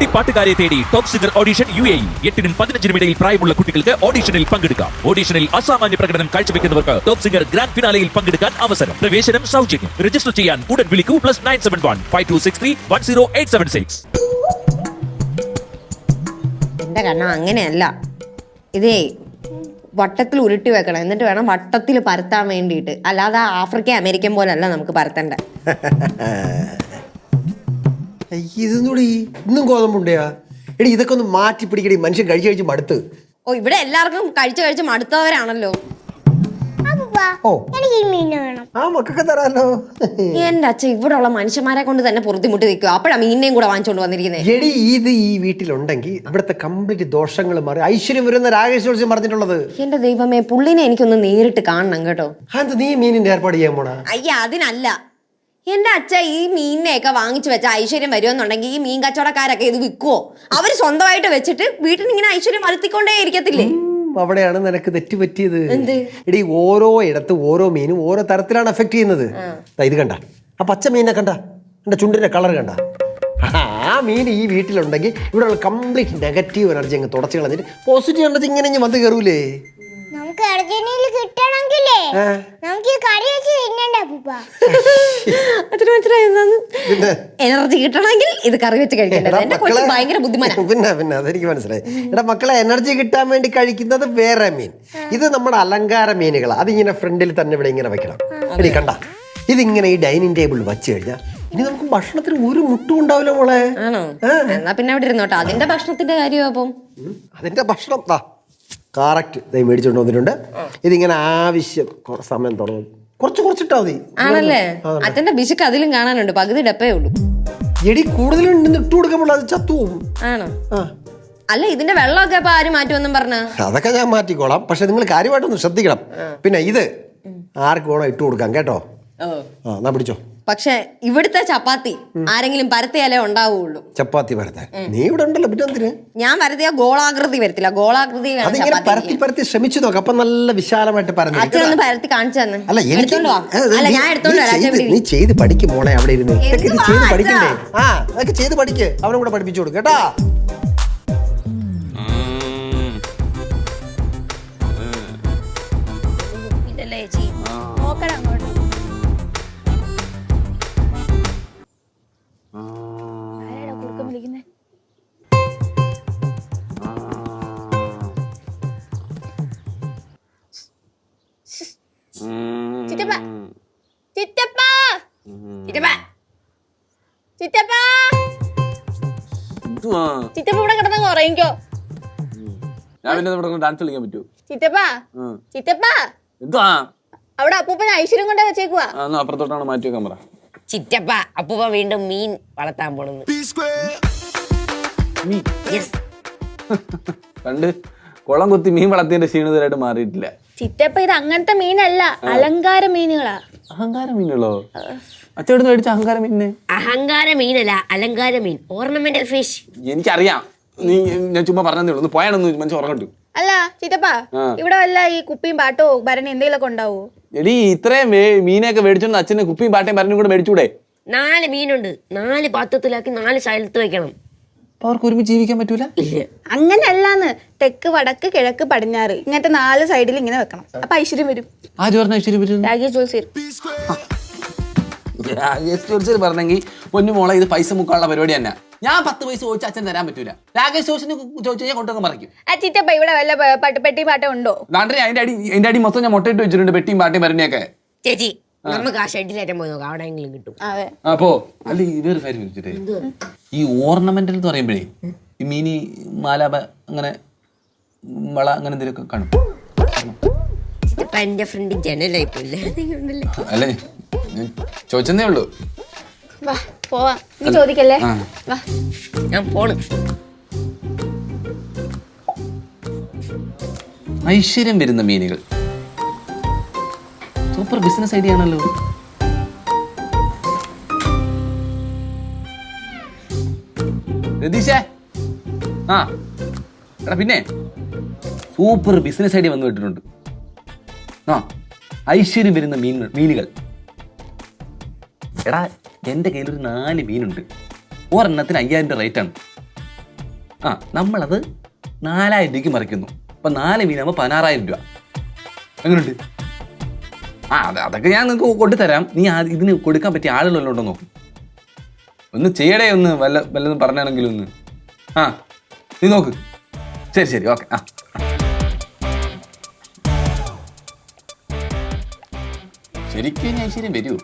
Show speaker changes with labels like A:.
A: കുട്ടിപ്പാട്ടുകാരെ തേടി top singer audition UAE 8-നും 15-നും ഇടയിൽ പ്രായമുള്ള കുട്ടികൾക്ക് ഓഡിഷനിൽ പങ്കെടുക്കാം. ഓഡിഷനിൽ അസാമാന്യ പ്രകടനം കാഴ്ചവെക്കുന്നവർക്ക് ടോപ്പ് സിംഗർ ഗ്രാൻഡ് ഫിനാലയിൽ പങ്കെടുക്കാൻ അവസരം. പ്രവേശനം സൗജന്യം. രജിസ്റ്റർ ചെയ്യാൻ ഉടൻ വിളിക്കൂ +971 5263 10876.
B: എന്റെ കാരണം അങ്ങനെയല്ല, ഇതേ വട്ടത്തിൽ ഉരുട്ടി വെക്കണം, എന്നിട്ട് വേണം വട്ടത്തിൽ പരത്താൻ വേണ്ടിയിട്ട്. അല്ലാതെ ആഫ്രിക്ക അമേരിക്കൻ പോലല്ല നമുക്ക് പരത്തണ്ട.
C: ഇതൊന്നുകൂടി ഇന്നും ഗോതമ്പുണ്ടയാ എടി, ഇതൊക്കെ ഒന്ന് മാറ്റി പിടിക്കടി. മനുഷ്യൻ കഴിച്ച് കഴിച്ച് മടുത്ത്.
B: ഓ, ഇവിടെ എല്ലാവർക്കും കഴിച്ച് കഴിച്ച് മടുത്തവരാണല്ലോ.
C: ഓ, ആ മക്കൊക്കെ തരാലോ.
B: എന്റെ അച്ഛൻ ഇവിടെ ഉള്ള മനുഷ്യന്മാരെ കൊണ്ട് തന്നെ പൊറുത്തിമുട്ടി നിൽക്കുക. അപ്പോഴാ മീനിനെയും കൂടെ വാങ്ങിച്ചോണ്ട് വന്നിരിക്കുന്നത്.
C: എടി, ഇത് ഈ വീട്ടിലുണ്ടെങ്കിൽ ഇവിടുത്തെ കംപ്ലീറ്റ് ദോഷങ്ങൾ മാറി ഐശ്വര്യം വരുന്ന രാകേഷ് ജോർജ് പറഞ്ഞിട്ടുള്ളത്.
B: എന്റെ ദൈവമേ, പുള്ളിനെ എനിക്കൊന്ന് നേരിട്ട് കാണണം കേട്ടോ.
C: അത് നീ മീനിന്റെ ഏർപ്പാട് ചെയ്യാൻ പോണാ?
B: അയ്യ, അതിനല്ല. എന്റെ അച്ഛ ഈ മീനിനെയൊക്കെ വാങ്ങിച്ചു വെച്ച ഐശ്വര്യം വരുമെന്നുണ്ടെങ്കിൽ ഈ മീൻ കച്ചവടക്കാരൊക്കെ ഇത് വിൽക്കുവോ? അവര് സ്വന്തമായിട്ട് വെച്ചിട്ട് വീട്ടിൽ ഇങ്ങനെ ഐശ്വര്യം വരുത്തിക്കൊണ്ടേ ഇരിക്കത്തില്ലേ?
C: അവിടെയാണ് നിനക്ക് തെറ്റ് പറ്റിയത്. എടി, ഓരോ ഇടത്ത് ഓരോ മീനും ഓരോ തരത്തിലാണ് എഫക്ട് ചെയ്യുന്നത്. ഇത് കണ്ട, ആ പച്ച മീനെ കണ്ട, എന്റെ ചുണ്ടിന്റെ കളർ കണ്ട, ആ മീൻ ഈ വീട്ടിലുണ്ടെങ്കിൽ ഇവിടെ ഉള്ള കംപ്ലീറ്റ് നെഗറ്റീവ് എനർജി അങ്ങ് തുടച്ചു കളഞ്ഞിട്ട് പോസിറ്റീവ് എനർജി ഇങ്ങനെ വന്ന് കയറൂലേ.
D: നമുക്ക് അർജന്റീനയിൽ കിട്ടണമെങ്കിലേ നമുക്ക് കറി വെച്ച് തിന്നണ്ട അപ്പൂപ്പ.
B: അതിന് മനസ്സിലായെന്നു. എനർജി കിട്ടണമെങ്കിൽ ഇത് കറി വെച്ച് കഴിക്കേണ്ടത്. എന്റെ കൊച്ചു ഭയങ്കര ബുദ്ധിമാനാണ്.
C: പിന്നെ അതെനിക്ക് മനസ്സിലായി. എടാ മക്കളെ, എനർജി കിട്ടാൻ വേണ്ടി കഴിക്കുന്നത് വേറെ മീൻ. ഇത് നമ്മുടെ അലങ്കാര മീനുകളാണ്. അതിങ്ങനെ ഫ്രണ്ടിൽ തന്നെ ഇവിടെ ഇങ്ങനെ വെക്കണം. എടി കണ്ട, ഇതിങ്ങനെ ഈ ഡൈനിങ് ടേബിൾ വെച്ച് കഴിഞ്ഞാൽ ഇനി നമുക്ക് ഭക്ഷണത്തിന് ഒരു മുട്ടും ഉണ്ടാവില്ല മോളെ.
B: ആണോ? എന്നാ പിന്നെ അവിടെ ഇരുന്നോട്ടെ. അതിന്റെ ഭക്ഷണത്തിന്റെ കാര്യം അപ്പം
C: അതിന്റെ ഭക്ഷണം കറക്റ്റ് മേടിച്ചോണ്ട് വന്നിട്ടുണ്ട്. ഇതിങ്ങനെ ആവശ്യം സമയം തുടങ്ങും, കുറച്ചിട്ടാ മതി.
B: ആണല്ലേ? അച്ഛന്റെ ബിശക്ക് അതിലും കാണാനുണ്ട്. പകുതി ഡപ്പേ ഉള്ളൂ.
C: എടി, കൂടുതലും ഇട്ട് കൊടുക്കുമ്പോൾ അത് ചത്തുപോകും.
B: ആണോ? അല്ല, ഇതിന്റെ വെള്ളമൊക്കെ അപ്പൊ ആര് മാറ്റുമെന്നും പറഞ്ഞ?
C: അതൊക്കെ ഞാൻ മാറ്റിക്കോളാം. പക്ഷെ നിങ്ങൾ കാര്യമായിട്ടൊന്ന് ശ്രദ്ധിക്കണം. പിന്നെ ഇത് ആർക്ക് വേണോ ഇട്ട് കൊടുക്കാം കേട്ടോ. എന്നാ പിടിച്ചോ.
B: പക്ഷെ ഇവിടുത്തെ ചപ്പാത്തി ആരെങ്കിലും പരത്തിയാലേ ഉണ്ടാവുള്ളൂ.
C: ചപ്പാത്തി പരത്താൻ നീ ഇവിടെ ഉണ്ടല്ലോ, പിന്നെ എന്തിന്?
B: ഞാൻ പരത്തിയ ഗോളാകൃതി വരത്തില്ല. ഗോളാകൃതി
C: പരത്തി ശ്രമിച്ചു നോക്കാം. അപ്പൊ നല്ല വിശാലമായിട്ട്
B: അച്ഛനൊന്ന് പരത്തി കാണിച്ചു തന്നെ.
C: അല്ല,
B: ഞാൻ എടുത്തോണ്ട് വരാം.
C: നീ ചെയ്ത് പഠിക്കും മോളെ. അവിടെ ഇരുന്ന് ചെയ്ത് പഠിക്കണ്ടേ? അതൊക്കെ ചെയ്ത് പഠിക്ക്. അവനും കൂടെ പഠിപ്പിച്ചു കൊടുക്കും കേട്ടാ.
E: ചിറ്റപ്പ ഇവിടെ കിടന്നങ്ങ് ഉറങ്ങിക്കോ.
F: ഞാൻ പിന്നെ ഇവിടെ ഡാൻസ് കളിക്കാൻ പറ്റൂ?
E: ചിറ്റപ്പ അവിടെ അപ്പൂപ്പൻ ഐശ്വര്യം കൊണ്ടേ വെച്ചേക്കുവാ.
F: അപ്പുറത്തോട്ടാണ് മാറ്റി വെക്കാൻ പറ.
B: ചിറ്റപ്പ, അപ്പൂപ്പ വീണ്ടും മീൻ വളർത്താൻ പോണെന്ന്.
F: കണ്ട് കുളം കുത്തി മീൻ വളർത്തിയതിന്റെ ക്ഷീണിതരായിട്ട് മാറിയിട്ടില്ല.
E: ചിറ്റപ്പ, ഇത് അങ്ങനത്തെ മീനല്ല, അലങ്കാര മീനുകളാ.
F: അഹങ്കാര മീനുകളോ? അച്ഛൻ മേടിച്ച അഹങ്കാര മീനിന്?
B: അഹങ്കാര മീനല്ല, അലങ്കാര മീൻ, ഓർണമെന്റൽ ഫിഷ്.
F: എനിക്കറിയാം, ഞാൻ ചുമ്മാ പറഞ്ഞതേ ഉള്ളൂ. പോയാണെന്ന് മനുഷ്യൻ ഉറങ്ങട്ടു.
E: അല്ല ചിറ്റപ്പ, ഇവിടെ വല്ല ഈ കുപ്പിയും പാട്ടോ ഭരണി എന്തെങ്കിലുമൊക്കെ ഉണ്ടാവോ?
F: എടി, ഇത്രയും മീനൊക്കെ മേടിച്ചോണ്ട് അച്ഛന് കുപ്പിയും പാട്ടയും ഭരണിയും കൂടെ മേടിച്ചൂടെ?
B: 4 മീനുണ്ട്, 4 പാത്രത്തിലാക്കി 4 സ്ഥലത്ത് വെക്കണം.
F: അവർക്ക് ഒരുമിച്ച് ജീവിക്കാൻ പറ്റൂല?
E: അങ്ങനല്ലാന്ന്, തെക്ക് വടക്ക് കിഴക്ക് പടിഞ്ഞാറ് ഇങ്ങനത്തെ 4 സൈഡിൽ ഇങ്ങനെ വെക്കണം. അപ്പൊ ഐശ്വര്യം വരും.
F: ആര് പറഞ്ഞ ഐശ്വര്യം വരും?
E: രാകേഷ് ജോത്സ്യർ.
F: രാകേഷ് ജോത്സ്യർ പറഞ്ഞെങ്കിൽ പൊന്നു മോളെ, ഇത് പൈസ മുക്കാനുള്ള പരിപാടി തന്നെ. ഞാൻ 10 പൈസ ചോദിച്ചാൽ അച്ഛൻ തരാൻ പറ്റൂല. രാകേഷ് ജോത്സ്യന് ചോദിച്ചു കഴിഞ്ഞാൽ കൊണ്ടൊക്കെ മറിക്കും.
E: ചിറ്റപ്പ, ഇവിടെ വല്ല പെട്ടിയും പാട്ടം ഉണ്ടോ?
F: അതിന്റെ അടി മൊത്തം ഞാൻ മുട്ടയിട്ട് വെച്ചിട്ടുണ്ട്, പെട്ടിയും പാട്ടയും ഭരണിയൊക്കെ.
B: ചേച്ചി, നമുക്ക് ആ ഷെഡിലേറ്റം പോയി നോക്കാം, അവിടെ എങ്കിലും കിട്ടും.
F: അപ്പോ അല്ല, ഇതൊരു കാര്യം ചോദിച്ചിട്ടേ, ഈ ഓർണമെന്റൽ എന്ന് പറയുമ്പോഴേ ഈ മീനി മാല അങ്ങനെ വള അങ്ങനെ എന്തെങ്കിലുമൊക്കെ കാണും.
B: എന്റെ ഫ്രണ്ട് ജനലായി പോലെ.
F: അല്ലേ, ഞാൻ ചോദിച്ചതേ ഉള്ളൂ.
E: പോവാ, നീ ചോദിക്കല്ലേ.
B: ഞാൻ പോണ്.
F: ഐശ്വര്യം വരുന്ന മീനുകൾ സൂപ്പർ ബിസിനസ് ഐഡിയ ആണല്ലോ. രതീഷേ, എടാ പിന്നെ സൂപ്പർ ബിസിനസ് ഐഡിയ വന്നു വിട്ടിട്ടുണ്ട്. ഐശ്വര്യം വരുന്ന മീനുകൾ. എടാ, എൻ്റെ കയ്യിലൊരു 4 മീനുണ്ട്. ഒരെണ്ണത്തിന് 5000 റേറ്റാണ്. ആ നമ്മളത് 4000 രൂപയ്ക്ക് മറിക്കുന്നു. അപ്പം 4 മീനാകുമ്പോൾ 16000 രൂപ. എങ്ങനെയുണ്ട്? ആ അതൊക്കെ ഞാൻ നിങ്ങൾക്ക് കൊണ്ടുതരാം. നീ ഇതിന് കൊടുക്കാൻ പറ്റിയ ആളുകളല്ലോണ്ടോ നോക്കും. ഒന്ന് ചെയ്യടേ, ഒന്ന് വല്ലതും പറഞ്ഞാണെങ്കിലും ഒന്ന്. ആ നീ നോക്ക്. ശരി ഓക്കെ. ആ ശരിക്കും ഞാൻ ഐശ്വര്യം വരുമോ?